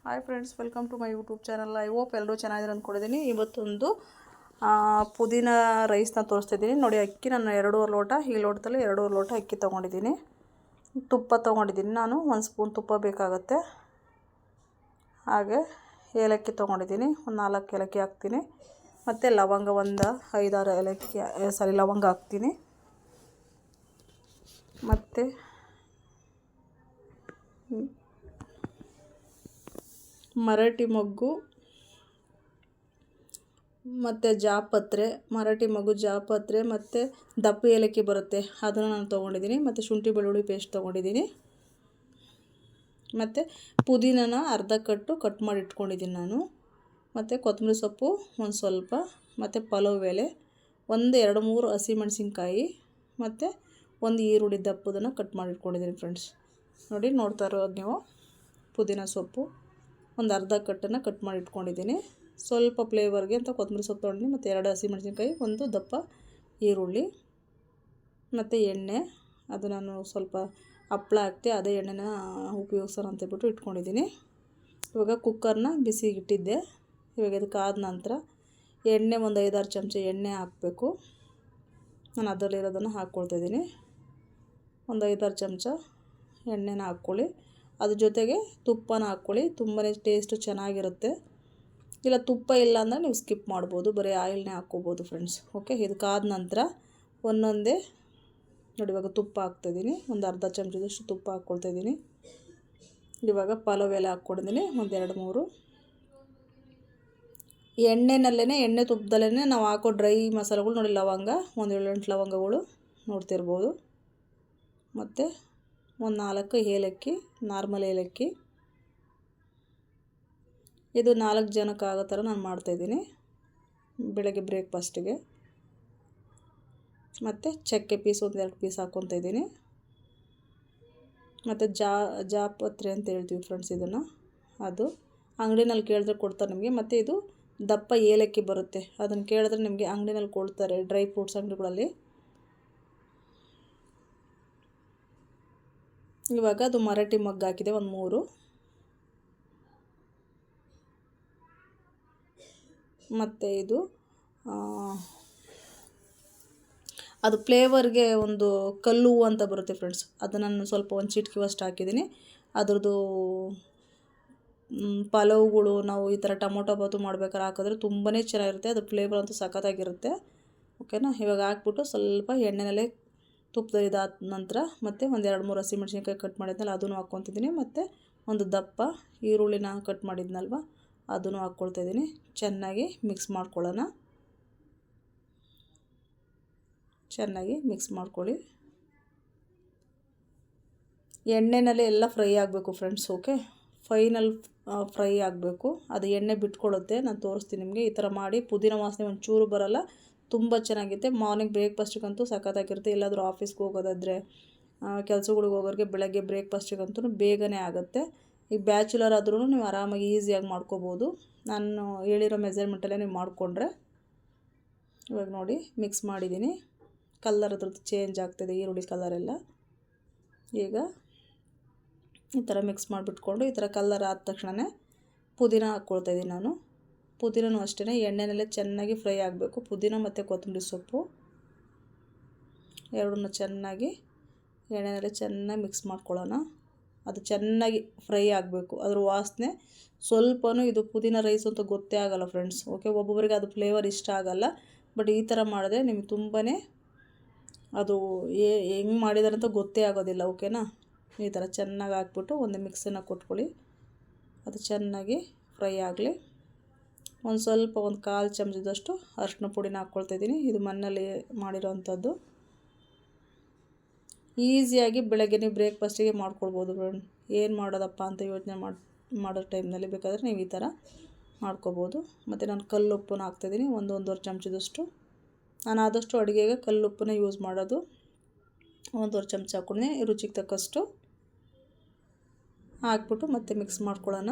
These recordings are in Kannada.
Hi friends, welcome to my YouTube channel. I hope ಎಲ್ಲರೂ ಚೆನ್ನಾಗಿದ್ದಾರೆ ಅಂದ್ಕೊಂಡಿದ್ದೀನಿ. ಇವತ್ತೊಂದು ಪುದೀನ ರೈಸ್ನ ತೋರಿಸ್ತಿದ್ದೀನಿ ನೋಡಿ. ಅಕ್ಕಿ ನಾನು 2.5 ಲೋಟ, ಈ ಲೋಟದಲ್ಲಿ 2.5 ಲೋಟ ಅಕ್ಕಿ ತೊಗೊಂಡಿದ್ದೀನಿ. ತುಪ್ಪ ತೊಗೊಂಡಿದ್ದೀನಿ, ನಾನು 1 ಸ್ಪೂನ್ ತುಪ್ಪ ಬೇಕಾಗುತ್ತೆ. ಹಾಗೆ ಏಲಕ್ಕಿ ತೊಗೊಂಡಿದ್ದೀನಿ, ಒಂದು 4 ಏಲಕ್ಕಿ ಹಾಕ್ತೀನಿ. ಮತ್ತು ಲವಂಗ ಒಂದು 5-6 ಲವಂಗ ಹಾಕ್ತೀನಿ. ಮತ್ತು ಮರಾಠಿ ಮೊಗ್ಗು ಮತ್ತು ಜಾಪತ್ರೆ, ಮರಾಠಿ ಮೊಗ್ಗು, ಜಾಪತ್ರೆ ಮತ್ತು ದಪ್ಪ ಏಲಕ್ಕಿ ಬರುತ್ತೆ, ಅದನ್ನು ನಾನು ತೊಗೊಂಡಿದ್ದೀನಿ. ಮತ್ತು ಶುಂಠಿ ಬೆಳ್ಳುಳ್ಳಿ ಪೇಸ್ಟ್ ತೊಗೊಂಡಿದ್ದೀನಿ. ಮತ್ತು ಪುದೀನನ ಅರ್ಧ ಕಟ್ ಮಾಡಿ ಇಟ್ಕೊಂಡಿದ್ದೀನಿ ನಾನು. ಮತ್ತು ಕೊತ್ತಂಬರಿ ಸೊಪ್ಪು ಒಂದು ಸ್ವಲ್ಪ, ಮತ್ತು ಪಲಾವ್ ಎಲೆ, 2-3 ಹಸಿಮೆಣಸಿನ್ಕಾಯಿ, ಮತ್ತು ಒಂದು ಈರುಳ್ಳಿ ದಪ್ಪದನ್ನು ಕಟ್ ಮಾಡಿ ಇಟ್ಕೊಂಡಿದ್ದೀನಿ ಫ್ರೆಂಡ್ಸ್. ನೋಡಿ, ನೋಡ್ತಾ ಇರೋದು ನೀವು. ಪುದೀನ ಸೊಪ್ಪು ಒಂದು ಅರ್ಧ ಕಟ್ಟನ್ನು ಕಟ್ ಮಾಡಿ ಇಟ್ಕೊಂಡಿದ್ದೀನಿ. ಸ್ವಲ್ಪ ಫ್ಲೇವರ್ಗೆ ಅಂತ ಕೊತ್ತಂಬರಿ ಸೊಪ್ಪು ತೊಗೊಂಡಿದ್ದೀನಿ. ಮತ್ತು 2 ಹಸಿಮೆಣಸಿನ್ಕಾಯಿ, ಒಂದು ದಪ್ಪ ಈರುಳ್ಳಿ, ಮತ್ತು ಎಣ್ಣೆ. ಅದು ನಾನು ಸ್ವಲ್ಪ ಹಪ್ಪಳ ಹಾಕ್ತೆ, ಅದೇ ಎಣ್ಣೆನ ಉಪಯೋಗಿಸೋಣ ಅಂತೇಳ್ಬಿಟ್ಟು ಇಟ್ಕೊಂಡಿದ್ದೀನಿ. ಇವಾಗ ಕುಕ್ಕರ್ನ ಬಿಸಿಗೆ ಇಟ್ಟಿದ್ದೆ. ಇವಾಗ ಇದಕ್ಕೆ ಆದ ನಂತರ ಎಣ್ಣೆ ಒಂದು 5-6 ಚಮಚ ಎಣ್ಣೆ ಹಾಕಬೇಕು. ನಾನು ಅದರಲ್ಲಿರೋದನ್ನು ಹಾಕ್ಕೊಳ್ತಾಯಿದ್ದೀನಿ. ಒಂದು 5-6 ಚಮಚ ಎಣ್ಣೆನ ಹಾಕ್ಕೊಳ್ಳಿ. ಅದ್ರ ಜೊತೆಗೆ ತುಪ್ಪನ ಹಾಕ್ಕೊಳ್ಳಿ, ತುಂಬಾ ಟೇಸ್ಟು ಚೆನ್ನಾಗಿರುತ್ತೆ. ಇಲ್ಲ ತುಪ್ಪ ಇಲ್ಲ ಅಂದರೆ ನೀವು ಸ್ಕಿಪ್ ಮಾಡ್ಬೋದು, ಬರೀ ಆಯಿಲ್ನೇ ಹಾಕ್ಕೋಬೋದು ಫ್ರೆಂಡ್ಸ್. ಓಕೆ, ಇದಕ್ಕಾದ ನಂತರ ಒಂದೊಂದೇ ನೋಡಿ, ಇವಾಗ ತುಪ್ಪ ಹಾಕ್ತಾಯಿದ್ದೀನಿ. ಒಂದು ಅರ್ಧ ಚಮಚದಷ್ಟು ತುಪ್ಪ ಹಾಕ್ಕೊಳ್ತಾಯಿದ್ದೀನಿ. ಇವಾಗ ಪಲಾವ್ ಎಲೆ ಹಾಕ್ಕೊಂಡಿದ್ದೀನಿ, ಒಂದು 2-3. ಎಣ್ಣೆ ತುಪ್ಪದಲ್ಲೇ ನಾವು ಹಾಕೋ ಡ್ರೈ ಮಸಾಲೆಗಳು ನೋಡಿ. ಲವಂಗ ಒಂದು 7-8 ಲವಂಗಗಳು ನೋಡ್ತಿರ್ಬೋದು. ಮತ್ತು ಒಂದು 4 ಏಲಕ್ಕಿ, ನಾರ್ಮಲ್ ಏಲಕ್ಕಿ. ಇದು 4 ಜನಕ್ಕೆ ಆಗೋ ಥರ ನಾನು ಮಾಡ್ತಾಯಿದ್ದೀನಿ ಬೆಳಗ್ಗೆ ಬ್ರೇಕ್ಫಾಸ್ಟಿಗೆ. ಮತ್ತು ಚಕ್ಕೆ ಪೀಸ್ ಒಂದು 2 ಪೀಸ್ ಹಾಕ್ಕೊತಾಯಿದ್ದೀನಿ. ಮತ್ತು ಜಾಪತ್ರೆ ಅಂತ ಹೇಳ್ತೀವಿ ಫ್ರೆಂಡ್ಸ್ ಇದನ್ನು. ಅದು ಅಂಗಡಿನಲ್ಲಿ ಕೇಳಿದ್ರೆ ಕೊಡ್ತಾರೆ ನಿಮಗೆ. ಮತ್ತು ಇದು ದಪ್ಪ ಏಲಕ್ಕಿ ಬರುತ್ತೆ, ಅದನ್ನು ಕೇಳಿದ್ರೆ ನಿಮಗೆ ಅಂಗಡಿನಲ್ಲಿ ಕೊಡ್ತಾರೆ, ಡ್ರೈ ಫ್ರೂಟ್ಸ್ ಅಂಗಡಿಗಳಲ್ಲಿ. ಇವಾಗ ಅದು ಮರಾಠಿ ಮೊಗ್ಗು ಹಾಕಿದೆ, ಒಂದು 3. ಮತ್ತು ಇದು ಅದು ಫ್ಲೇವರ್ಗೆ ಒಂದು ಕಲ್ಲು ಹೂವು ಅಂತ ಬರುತ್ತೆ ಫ್ರೆಂಡ್ಸ್, ಅದನ್ನು ನಾನು ಸ್ವಲ್ಪ ಒಂದು ಚಿಟಿಕೆವಷ್ಟು ಹಾಕಿದ್ದೀನಿ. ಅದ್ರದ್ದು ಪಲಾವ್ಗಳು ನಾವು ಈ ಥರ ಟೊಮೊಟೊ ಬಾತು ಮಾಡ್ಬೇಕಾದ್ರೆ ಹಾಕಿದ್ರೆ ತುಂಬಾ ಚೆನ್ನಾಗಿರುತ್ತೆ. ಅದು ಫ್ಲೇವರ್ ಅಂತೂ ಸಖತ್ತಾಗಿರುತ್ತೆ. ಓಕೆನಾ, ಇವಾಗ ಹಾಕ್ಬಿಟ್ಟು ಸ್ವಲ್ಪ ಎಣ್ಣೆನಲ್ಲೇ ತುಪ್ಪದಲ್ಲಿ ಇದಾದ ನಂತರ ಮತ್ತು ಒಂದು 2-3 ಹಸಿಮೆಣಸಿನ್ಕಾಯಿ ಕಟ್ ಮಾಡಿದ್ನಲ್ಲ ಅದನ್ನು ಹಾಕ್ಕೊತಿದ್ದೀನಿ. ಮತ್ತು ಒಂದು ದಪ್ಪ ಈರುಳ್ಳಿನ ಕಟ್ ಮಾಡಿದ್ನಲ್ವ ಅದನ್ನು ಹಾಕ್ಕೊಳ್ತಾಯಿದ್ದೀನಿ. ಚೆನ್ನಾಗಿ ಮಿಕ್ಸ್ ಮಾಡ್ಕೊಳ್ಳೋಣ. ಚೆನ್ನಾಗಿ ಮಿಕ್ಸ್ ಮಾಡ್ಕೊಳ್ಳಿ. ಎಣ್ಣೆನಲ್ಲೇ ಎಲ್ಲ ಫ್ರೈ ಆಗಬೇಕು ಫ್ರೆಂಡ್ಸ್. ಓಕೆ, ಫೈನಲ್ ಫ್ರೈ ಆಗಬೇಕು. ಅದು ಎಣ್ಣೆ ಬಿಟ್ಕೊಳ್ಳುತ್ತೆ. ನಾನು ತೋರಿಸ್ತೀನಿ ನಿಮಗೆ. ಈ ಥರ ಮಾಡಿ ಪುದೀನ ವಾಸನೆ ಒಂಚೂರು ಬರೋಲ್ಲ, ತುಂಬ ಚೆನ್ನಾಗಿರುತ್ತೆ. ಮಾರ್ನಿಂಗ್ ಬ್ರೇಕ್ಫಾಸ್ಟಿಗಂತೂ ಸಖತ್ತಾಗಿರುತ್ತೆ. ಎಲ್ಲಾದರೂ ಆಫೀಸ್ಗೆ ಹೋಗೋದಾದರೆ, ಕೆಲಸಗಳಿಗೆ ಹೋಗೋರಿಗೆ ಬೆಳಗ್ಗೆ ಬ್ರೇಕ್ಫಾಸ್ಟಿಗಂತೂ ಬೇಗನೆ ಆಗುತ್ತೆ. ಈಗ ಬ್ಯಾಚುಲರ್ ಆದ್ರೂ ನೀವು ಆರಾಮಾಗಿ ಈಸಿಯಾಗಿ ಮಾಡ್ಕೋಬೋದು. ನಾನು ಹೇಳಿರೋ ಮೆಜರ್ಮೆಂಟಲ್ಲೇ ನೀವು ಮಾಡಿಕೊಂಡ್ರೆ. ಇವಾಗ ನೋಡಿ, ಮಿಕ್ಸ್ ಮಾಡಿದ್ದೀನಿ. ಕಲರ್ ಅದ್ರದ್ದು ಚೇಂಜ್ ಆಗ್ತಾಯಿದೆ, ಈರುಳ್ಳಿ ಕಲರೆಲ್ಲ. ಈಗ ಈ ಥರ ಮಿಕ್ಸ್ ಮಾಡಿಬಿಟ್ಕೊಂಡು ಈ ಥರ ಕಲರ್ ಆದ ತಕ್ಷಣವೇ ಪುದೀನ ಹಾಕ್ಕೊಳ್ತಾಯಿದ್ದೀನಿ ನಾನು. ಪುದೀನೂ ಅಷ್ಟೇ ಎಣ್ಣೆನಲ್ಲೇ ಚೆನ್ನಾಗಿ ಫ್ರೈ ಆಗಬೇಕು. ಪುದೀನ ಮತ್ತು ಕೊತ್ತಂಬರಿ ಸೊಪ್ಪು ಎರಡನ್ನೂ ಚೆನ್ನಾಗಿ ಎಣ್ಣೆನಲ್ಲೇ ಚೆನ್ನಾಗಿ ಮಿಕ್ಸ್ ಮಾಡ್ಕೊಳ್ಳೋಣ. ಅದು ಚೆನ್ನಾಗಿ ಫ್ರೈ ಆಗಬೇಕು. ಅದ್ರ ವಾಸನೆ ಸ್ವಲ್ಪನೂ ಇದು ಪುದೀನ ರೈಸ್ ಅಂತ ಗೊತ್ತೇ ಆಗೋಲ್ಲ ಫ್ರೆಂಡ್ಸ್. ಓಕೆ, ಒಬ್ಬೊಬ್ಬರಿಗೆ ಅದು ಫ್ಲೇವರ್ ಇಷ್ಟ ಆಗೋಲ್ಲ. ಬಟ್ ಈ ಥರ ಮಾಡಿದ್ರೆ ನಿಮಗೆ ತುಂಬಾ ಅದು ಹೆಂಗೆ ಮಾಡಿದಾರೆ ಅಂತ ಗೊತ್ತೇ ಆಗೋದಿಲ್ಲ. ಓಕೆನಾ, ಈ ಥರ ಚೆನ್ನಾಗಿ ಹಾಕ್ಬಿಟ್ಟು ಒಂದು ಮಿಕ್ಸನ್ನು ಕೊಟ್ಕೊಳ್ಳಿ. ಅದು ಚೆನ್ನಾಗಿ ಫ್ರೈ ಆಗಲಿ. ಒಂದು ಸ್ವಲ್ಪ ಒಂದು 1/4 ಚಮಚದಷ್ಟು ಅರಿಶಿನ ಪುಡಿನ ಹಾಕ್ಕೊಳ್ತಾಯಿದ್ದೀನಿ. ಇದು ಮನೆಯಲ್ಲಿ ಮಾಡಿರೋವಂಥದ್ದು. ಈಸಿಯಾಗಿ ಬೆಳಗ್ಗೆ ನೀವು ಬ್ರೇಕ್ಫಾಸ್ಟಿಗೆ ಮಾಡ್ಕೊಳ್ಬೋದು ಫ್ರೆಂಡ್. ಏನು ಮಾಡೋದಪ್ಪ ಅಂತ ಯೋಚನೆ ಮಾಡೋ ಟೈಮ್ನಲ್ಲಿ ಬೇಕಾದರೆ ನೀವು ಈ ಥರ ಮಾಡ್ಕೋಬೋದು. ಮತ್ತು ನಾನು ಕಲ್ಲುಪ್ಪನ್ನ ಹಾಕ್ತಾಯಿದ್ದೀನಿ, 1-1.5 ಚಮಚದಷ್ಟು. ನಾನು ಆದಷ್ಟು ಅಡುಗೆಗೆ ಕಲ್ಲುಪ್ಪನ್ನ ಯೂಸ್ ಮಾಡೋದು. 1.5 ಚಮಚ ಹಾಕ್ಕೊಂಡಿದ್ದೀನಿ, ರುಚಿಗೆ ತಕ್ಕಷ್ಟು ಹಾಕ್ಬಿಟ್ಟು ಮತ್ತೆ ಮಿಕ್ಸ್ ಮಾಡ್ಕೊಳ್ಳೋಣ.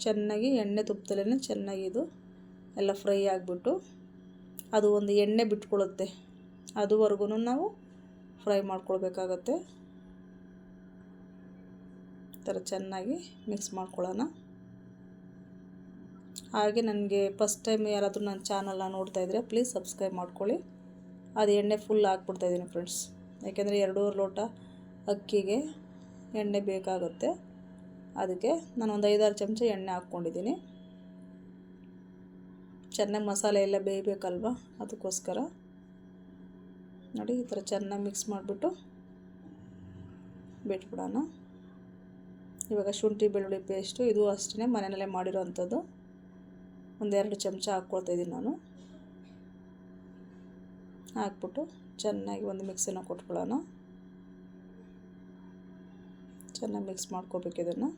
ಚೆನ್ನಾಗಿ ಎಣ್ಣೆ ತುಪ್ಪದಲ್ಲೇ ಚೆನ್ನಾಗಿ ಇದು ಎಲ್ಲ ಫ್ರೈ ಆಗಿಬಿಟ್ಟು ಅದು ಒಂದು ಎಣ್ಣೆ ಬಿಟ್ಕೊಳ್ಳುತ್ತೆ, ಅದುವರೆಗೂ ನಾವು ಫ್ರೈ ಮಾಡ್ಕೊಳ್ಬೇಕಾಗತ್ತೆ. ಈ ಥರ ಚೆನ್ನಾಗಿ ಮಿಕ್ಸ್ ಮಾಡ್ಕೊಳ್ಳೋಣ. ಹಾಗೆ ನನಗೆ ಫಸ್ಟ್ ಟೈಮ್ ಯಾರಾದರೂ ನನ್ನ ಚಾನಲ್ನ ನೋಡ್ತಾಯಿದ್ರೆ ಪ್ಲೀಸ್ ಸಬ್ಸ್ಕ್ರೈಬ್ ಮಾಡ್ಕೊಳ್ಳಿ. ಅದು ಎಣ್ಣೆ ಫುಲ್ ಹಾಕ್ಬಿಡ್ತಾಯಿದ್ದೀನಿ ಫ್ರೆಂಡ್ಸ್, ಯಾಕೆಂದರೆ 2.5 ಲೋಟ ಅಕ್ಕಿಗೆ ಎಣ್ಣೆ ಬೇಕಾಗುತ್ತೆ. ಅದಕ್ಕೆ ನಾನು ಒಂದು 5-6 ಚಮಚ ಎಣ್ಣೆ ಹಾಕ್ಕೊಂಡಿದ್ದೀನಿ. ಚೆನ್ನಾಗಿ ಮಸಾಲೆ ಎಲ್ಲ ಬೇಯಬೇಕಲ್ವ, ಅದಕ್ಕೋಸ್ಕರ ನೋಡಿ ಈ ಥರ ಚೆನ್ನಾಗಿ ಮಿಕ್ಸ್ ಮಾಡಿಬಿಟ್ಟು ಬಿಟ್ಬಿಡೋಣ. ಇವಾಗ ಶುಂಠಿ ಬೆಳ್ಳುಳ್ಳಿ ಪೇಸ್ಟು ಇದು ಅಷ್ಟೇ ಮನೆಯಲ್ಲೇ ಮಾಡಿರೋ ಅಂಥದ್ದು, 1-2 ಚಮಚ ಹಾಕ್ಕೊಳ್ತಾಯಿದ್ದೀನಿ ನಾನು. ಹಾಕ್ಬಿಟ್ಟು ಚೆನ್ನಾಗಿ ಒಂದು ಮಿಕ್ಸನ್ನು ಕೊಟ್ಬಿಡೋಣ. ಚೆನ್ನಾಗಿ ಮಿಕ್ಸ್ ಮಾಡ್ಕೋಬೇಕು ಇದನ್ನು.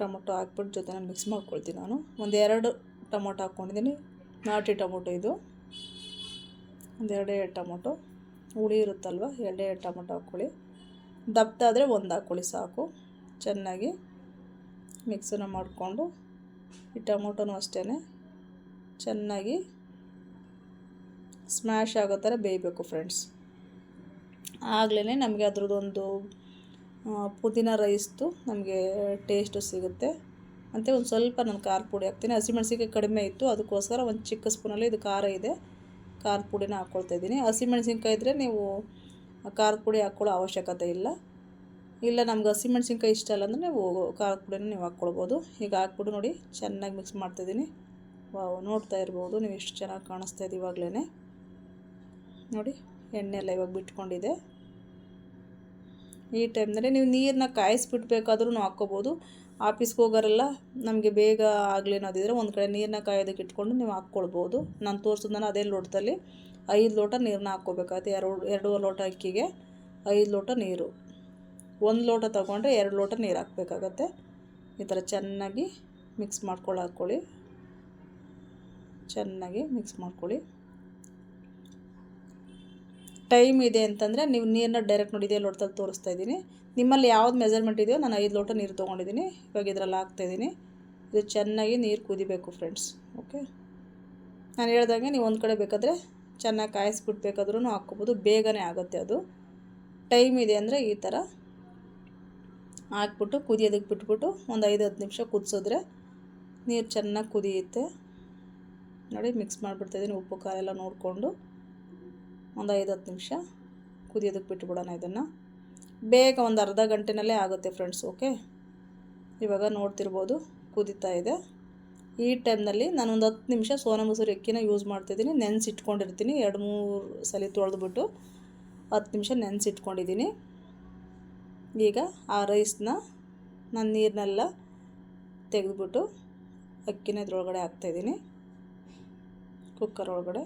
ಟೊಮೊಟೊ ಹಾಕ್ಬಿಟ್ಟು ಜೊತೆ ಮಿಕ್ಸ್ ಮಾಡ್ಕೊಳ್ತೀನಿ ನಾನು. 1-2 ಟೊಮೊಟೊ ಹಾಕ್ಕೊಂಡಿದ್ದೀನಿ, ನಾಟಿ ಟೊಮೊಟೊ ಇದು. 1-2 ಟೊಮೊಟೊ, ಹುಳಿ ಇರುತ್ತಲ್ವ, 2 ಟೊಮೊಟೊ ಹಾಕ್ಕೊಳ್ಳಿ. ದಪ್ಪದಾದರೆ 1 ಹಾಕ್ಕೊಳ್ಳಿ ಸಾಕು. ಚೆನ್ನಾಗಿ ಮಿಕ್ಸನ್ನು ಮಾಡಿಕೊಂಡು ಈ ಟೊಮೊಟೊನೂ ಅಷ್ಟೇ ಚೆನ್ನಾಗಿ ಸ್ಮ್ಯಾಶ್ ಆಗೋ ಥರ ಬೇಯಬೇಕು ಫ್ರೆಂಡ್ಸ್. ಆಗಲೇ ನಮಗೆ ಅದ್ರದ್ದೊಂದು ಪುದೀನ ರೈಸ್ದು ನಮಗೆ ಟೇಸ್ಟು ಸಿಗುತ್ತೆ. ಮತ್ತು ಒಂದು ಸ್ವಲ್ಪ ನಾನು ಖಾರದ ಪುಡಿ ಹಾಕ್ತೀನಿ. ಹಸಿಮೆಣ್ಸಿಕಾಯಿ ಕಡಿಮೆ ಇತ್ತು, ಅದಕ್ಕೋಸ್ಕರ ಒಂದು ಚಿಕ್ಕ ಸ್ಪೂನಲ್ಲಿ ಇದು ಖಾರ ಇದೆ, ಖಾರದ ಪುಡಿನ ಹಾಕ್ಕೊಳ್ತಾಯಿದ್ದೀನಿ. ಹಸಿಮೆಣ್ಸಿನ್ಕಾಯಿ ಇದ್ದರೆ ನೀವು ಖಾರದ ಪುಡಿ ಹಾಕ್ಕೊಳ್ಳೋ ಅವಶ್ಯಕತೆ ಇಲ್ಲ. ನಮ್ಗೆ ಹಸಿಮೆಣ್ಸಿನ್ಕಾಯಿ ಇಷ್ಟ ಇಲ್ಲ ಅಂದರೆ ನೀವು ಖಾರದ ಪುಡಿನ ನೀವು ಹಾಕ್ಕೊಳ್ಬೋದು. ಈಗ ಹಾಕ್ಬಿಟ್ಟು ನೋಡಿ ಚೆನ್ನಾಗಿ ಮಿಕ್ಸ್ ಮಾಡ್ತಾಯಿದ್ದೀನಿ. ನೋಡ್ತಾ ಇರ್ಬೋದು ನೀವು ಎಷ್ಟು ಚೆನ್ನಾಗಿ ಕಾಣಿಸ್ತಾ ಇದೆ ಇವಾಗಲೇ. ನೋಡಿ ಎಣ್ಣೆ ಎಲ್ಲ ಇವಾಗ ಬಿಟ್ಕೊಂಡಿದೆ. ಈ ಟೈಮ್ನಲ್ಲಿ ನೀವು ನೀರನ್ನ ಕಾಯಿಸ್ಬಿಟ್ಬೇಕಾದ್ರೂ ಹಾಕ್ಕೋಬೋದು. ಆಫೀಸ್ಗೆ ಹೋಗೋರೆಲ್ಲ ನಮಗೆ ಬೇಗ ಆಗಲಿ ಅನ್ನೋದಿದ್ರೆ ಒಂದು ಕಡೆ ನೀರನ್ನ ಕಾಯೋದಕ್ಕೆ ಇಟ್ಕೊಂಡು ನೀವು ಹಾಕ್ಕೊಳ್ಬೋದು. ನಾನು ತೋರಿಸಿದ್ನ ಅದೇ ಲೋಟದಲ್ಲಿ 5 ಲೋಟ ನೀರನ್ನ ಹಾಕ್ಕೋಬೇಕಾಗುತ್ತೆ. 2 ಲೋಟ ಅಕ್ಕಿಗೆ 5 ಲೋಟ ನೀರು. 1 ಲೋಟ ತೊಗೊಂಡ್ರೆ 2 ಲೋಟ ನೀರು ಹಾಕಬೇಕಾಗತ್ತೆ. ಈ ಥರ ಚೆನ್ನಾಗಿ ಮಿಕ್ಸ್ ಹಾಕ್ಕೊಳ್ಳಿ. ಚೆನ್ನಾಗಿ ಮಿಕ್ಸ್ ಮಾಡ್ಕೊಳ್ಳಿ. ಟೈಮ್ ಇದೆ ಅಂತಂದರೆ ನೀವು ನೀರನ್ನ ಡೈರೆಕ್ಟ್ ನೋಡಿ ಇದೇ ಲೋಟದಲ್ಲಿ ತೋರಿಸ್ತಾ ಇದ್ದೀನಿ. ನಿಮ್ಮಲ್ಲಿ ಯಾವ್ದು ಮೆಜರ್ಮೆಂಟ್ ಇದೆಯೋ ನಾನು 5 ಲೋಟ ನೀರು ತೊಗೊಂಡಿದ್ದೀನಿ. ಇವಾಗ ಇದರಲ್ಲಿ ಹಾಕ್ತಾಯಿದ್ದೀನಿ. ಇದು ಚೆನ್ನಾಗಿ ನೀರು ಕುದಿಬೇಕು ಫ್ರೆಂಡ್ಸ್. ಓಕೆ, ನಾನು ಹೇಳ್ದಂಗೆ ನೀವು ಒಂದು ಕಡೆ ಬೇಕಾದರೆ ಚೆನ್ನಾಗಿ ಕಾಯಿಸ್ಬಿಟ್ಬೇಕಾದ್ರೂ ಹಾಕ್ಕೋಬೋದು, ಬೇಗನೆ ಆಗುತ್ತೆ. ಅದು ಟೈಮ್ ಇದೆ ಅಂದರೆ ಈ ಥರ ಹಾಕ್ಬಿಟ್ಟು ಕುದಿಯೋದಕ್ಕೆ ಬಿಟ್ಬಿಟ್ಟು ಒಂದು 5-10 ನಿಮಿಷ ಕುದಿಸಿದ್ರೆ ನೀರು ಚೆನ್ನಾಗಿ ಕುದಿಯುತ್ತೆ. ನೋಡಿ ಮಿಕ್ಸ್ ಮಾಡಿಬಿಡ್ತಾಯಿದ್ದೀನಿ. ಉಪ್ಪು ಖಾರ ಎಲ್ಲ ನೋಡಿಕೊಂಡು ಒಂದು 5-10 ನಿಮಿಷ ಕುದಿಯೋದಕ್ಕೆ ಬಿಟ್ಬಿಡೋಣ. ಇದನ್ನು ಬೇಗ ಒಂದು ಅರ್ಧ ಗಂಟೆನಲ್ಲೇ ಆಗುತ್ತೆ ಫ್ರೆಂಡ್ಸ್. ಓಕೆ, ಇವಾಗ ನೋಡ್ತಿರ್ಬೋದು ಕುದೀತಾ ಇದೆ. ಈ ಟೈಮ್ನಲ್ಲಿ ನಾನು ಒಂದು 10 ನಿಮಿಷ ಸೋನಾ ಮಸೂರಿ ಅಕ್ಕಿನ ಯೂಸ್ ಮಾಡ್ತಾಯಿದ್ದೀನಿ. ನೆನೆಸಿಟ್ಕೊಂಡಿರ್ತೀನಿ, 2-3 ಸಲ ತೊಳೆದ್ಬಿಟ್ಟು 10 ನಿಮಿಷ ನೆನೆಸಿಟ್ಕೊಂಡಿದ್ದೀನಿ. ಈಗ ಆ ರೈಸ್ನ ನಾನು ನೀರನ್ನೆಲ್ಲ ತೆಗೆದುಬಿಟ್ಟು ಅಕ್ಕಿನ ಇದ್ರೊಳಗಡೆ ಹಾಕ್ತಾಯಿದ್ದೀನಿ, ಕುಕ್ಕರ್ ಒಳಗಡೆ.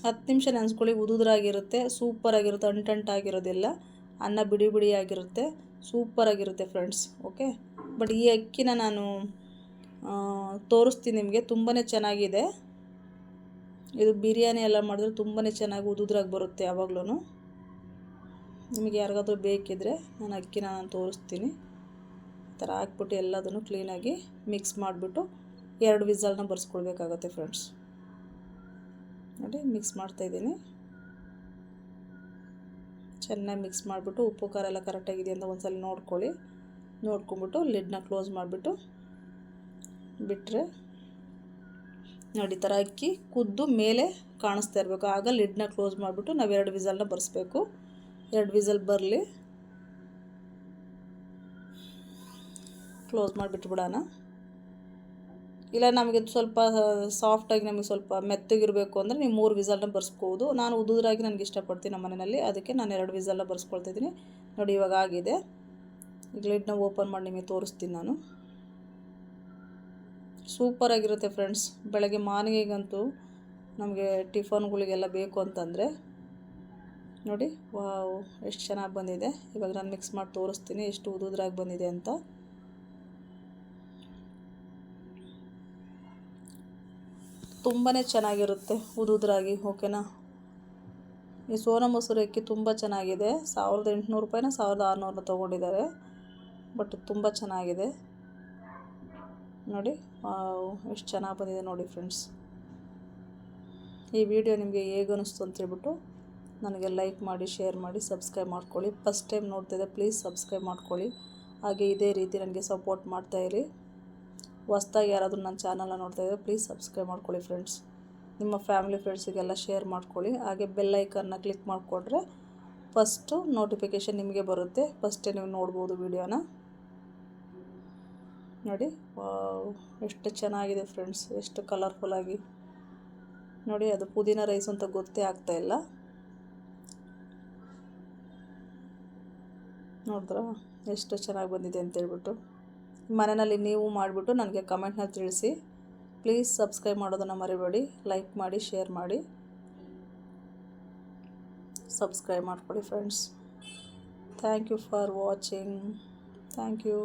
10 ನಿಮಿಷ ನೆನೆಸ್ಕೊಳ್ಳಿ. ಉದುರಾಗಿರುತ್ತೆ, ಸೂಪರಾಗಿರುತ್ತೆ, ಅಂಟಂಟಾಗಿರೋದಿಲ್ಲ, ಅನ್ನ ಬಿಡಿ ಬಿಡಿಯಾಗಿರುತ್ತೆ, ಸೂಪರಾಗಿರುತ್ತೆ ಫ್ರೆಂಡ್ಸ್. ಓಕೆ, ಬಟ್ ಈ ಅಕ್ಕಿನ ನಾನು ತೋರಿಸ್ತೀನಿ ನಿಮಗೆ, ತುಂಬಾ ಚೆನ್ನಾಗಿದೆ. ಇದು ಬಿರಿಯಾನಿ ಎಲ್ಲ ಮಾಡಿದ್ರೆ ತುಂಬಾ ಚೆನ್ನಾಗಿ ಉದುದ್ರಾಗಿ ಬರುತ್ತೆ. ಯಾವಾಗಲೂ ನಿಮಗೆ ಯಾರಿಗಾದ್ರೂ ಬೇಕಿದ್ದರೆ ನಾನು ಅಕ್ಕಿನ ತೋರಿಸ್ತೀನಿ. ಈ ಥರ ಹಾಕ್ಬಿಟ್ಟು ಎಲ್ಲದನ್ನು ಕ್ಲೀನಾಗಿ ಮಿಕ್ಸ್ ಮಾಡಿಬಿಟ್ಟು 2 ವಿಸಲ್ನ ಬರ್ಸ್ಕೊಳ್ಬೇಕಾಗತ್ತೆ ಫ್ರೆಂಡ್ಸ್. ನೋಡಿ ಮಿಕ್ಸ್ ಮಾಡ್ತಾಯಿದ್ದೀನಿ. ಚೆನ್ನಾಗಿ ಮಿಕ್ಸ್ ಮಾಡಿಬಿಟ್ಟು ಉಪ್ಪು ಖಾರ ಎಲ್ಲ ಕರೆಕ್ಟಾಗಿದೆ ಅಂತ ಒಂದು ಸಲ ನೋಡ್ಕೊಳ್ಳಿ. ನೋಡ್ಕೊಂಬಿಟ್ಟು ಲಿಡ್ನ ಕ್ಲೋಸ್ ಮಾಡಿಬಿಟ್ಟು ಬಿಟ್ಟರೆ ನೋಡಿ ಈ ಥರ ಅಕ್ಕಿ ಕುದ್ದು ಮೇಲೆ ಕಾಣಿಸ್ತಾ ಇರಬೇಕು. ಆಗ ಲಿಡ್ನ ಕ್ಲೋಸ್ ಮಾಡಿಬಿಟ್ಟು ನಾವು 2 ವಿಸಲ್ನ ಬರೆಸ್ಬೇಕು. 2 ವಿಸಲ್ ಬರಲಿ, ಕ್ಲೋಸ್ ಮಾಡಿಬಿಟ್ಬಿಡೋಣ. ಇಲ್ಲ ನಮಗೆ ಸ್ವಲ್ಪ ಸಾಫ್ಟಾಗಿ ನಮಗೆ ಸ್ವಲ್ಪ ಮೆತ್ತಗಿರಬೇಕು ಅಂದರೆ ನೀವು 3 ವಿಸಲ್ನ ಬರ್ಸ್ಬೋದು. ನಾನು ಉದುರಾಗಿ ನನಗೆ ಇಷ್ಟಪಡ್ತೀನಿ ನಮ್ಮ ಮನೆಯಲ್ಲಿ, ಅದಕ್ಕೆ ನಾನು 2 ವಿಸಲ್ನ ಬರ್ಸ್ಕೊಳ್ತಿದ್ದೀನಿ. ನೋಡಿ ಇವಾಗ ಆಗಿದೆ. ಈಗ ಲಿಡ್ನ ಓಪನ್ ಮಾಡಿ ನಿಮಗೆ ತೋರಿಸ್ತೀನಿ ನಾನು. ಸೂಪರಾಗಿರುತ್ತೆ ಫ್ರೆಂಡ್ಸ್. ಬೆಳಗ್ಗೆ ಮಾರ್ನಿಂಗಂತೂ ನಮಗೆ ಟಿಫನ್ಗಳಿಗೆಲ್ಲ ಬೇಕು ಅಂತಂದರೆ ನೋಡಿ ವಾವ್ ಎಷ್ಟು ಚೆನ್ನಾಗಿ ಬಂದಿದೆ. ಇವಾಗ ನಾನು ಮಿಕ್ಸ್ ಮಾಡಿ ತೋರಿಸ್ತೀನಿ ಎಷ್ಟು ಉದುದ್ರಾಗಿ ಬಂದಿದೆ ಅಂತ. ತುಂಬಾ ಚೆನ್ನಾಗಿರುತ್ತೆ ಉದುದ್ರಾಗಿ. ಓಕೆನಾ, ಈ ಸೋನಾ ಮಸೂರಿ ಅಕ್ಕಿ ತುಂಬ ಚೆನ್ನಾಗಿದೆ. 1800 ರೂಪಾಯಿನ 1600 ತೊಗೊಂಡಿದ್ದಾರೆ, ಬಟ್ ತುಂಬ ಚೆನ್ನಾಗಿದೆ. ನೋಡಿ ಎಷ್ಟು ಚೆನ್ನಾಗಿ ಬಂದಿದೆ ನೋಡಿ ಫ್ರೆಂಡ್ಸ್. ಈ ವಿಡಿಯೋ ನಿಮಗೆ ಹೇಗೆ ಅನ್ನಿಸ್ತು ಅಂತೇಳ್ಬಿಟ್ಟು ನನಗೆ ಲೈಕ್ ಮಾಡಿ, ಶೇರ್ ಮಾಡಿ, ಸಬ್ಸ್ಕ್ರೈಬ್ ಮಾಡ್ಕೊಳ್ಳಿ. ಫಸ್ಟ್ ಟೈಮ್ ನೋಡ್ತಿದ್ದೆ ಪ್ಲೀಸ್ ಸಬ್ಸ್ಕ್ರೈಬ್ ಮಾಡ್ಕೊಳ್ಳಿ. ಹಾಗೆ ಇದೇ ರೀತಿ ನನಗೆ ಸಪೋರ್ಟ್ ಮಾಡ್ತಾಯಿರಿ. ಹೊಸ್ದಾಗಿ ಯಾರಾದರೂ ನನ್ನ ಚಾನಲ್ನ ನೋಡ್ತಾಯಿದ್ರೆ ಪ್ಲೀಸ್ ಸಬ್ಸ್ಕ್ರೈಬ್ ಮಾಡ್ಕೊಳ್ಳಿ ಫ್ರೆಂಡ್ಸ್. ನಿಮ್ಮ ಫ್ಯಾಮಿಲಿ ಫ್ರೆಂಡ್ಸಿಗೆಲ್ಲ ಶೇರ್ ಮಾಡ್ಕೊಳ್ಳಿ. ಹಾಗೆ ಬೆಲ್ ಐಕನ್ನ ಕ್ಲಿಕ್ ಮಾಡಿಕೊಂಡ್ರೆ ಫಸ್ಟು ನೋಟಿಫಿಕೇಷನ್ ನಿಮಗೆ ಬರುತ್ತೆ, ಫಸ್ಟೇ ನೀವು ನೋಡ್ಬೋದು ವಿಡಿಯೋನ. ನೋಡಿ ಎಷ್ಟು ಚೆನ್ನಾಗಿದೆ ಫ್ರೆಂಡ್ಸ್, ಎಷ್ಟು ಕಲರ್ಫುಲ್ಲಾಗಿ. ನೋಡಿ ಅದು ಪುದೀನ ರೈಸ್ ಅಂತ ಗೊತ್ತೇ ಆಗ್ತಾಯಿಲ್ಲ. ನೋಡಿದ್ರಾ ಎಷ್ಟು ಚೆನ್ನಾಗಿ ಬಂದಿದೆ ಅಂತೇಳ್ಬಿಟ್ಟು. ಮನೆಯಲ್ಲಿ ನೀವು ಮಾಡಿಬಿಟ್ಟು ನನಗೆ ಕಮೆಂಟ್ನಲ್ಲಿ ತಿಳಿಸಿ. ಪ್ಲೀಸ್ ಸಬ್ಸ್ಕ್ರೈಬ್ ಮಾಡೋದನ್ನು ಮರಿಬೇಡಿ. ಲೈಕ್ ಮಾಡಿ, ಶೇರ್ ಮಾಡಿ, ಸಬ್ಸ್ಕ್ರೈಬ್ ಮಾಡ್ಕೊಳ್ಳಿ friends. Thank you for watching. Thank you.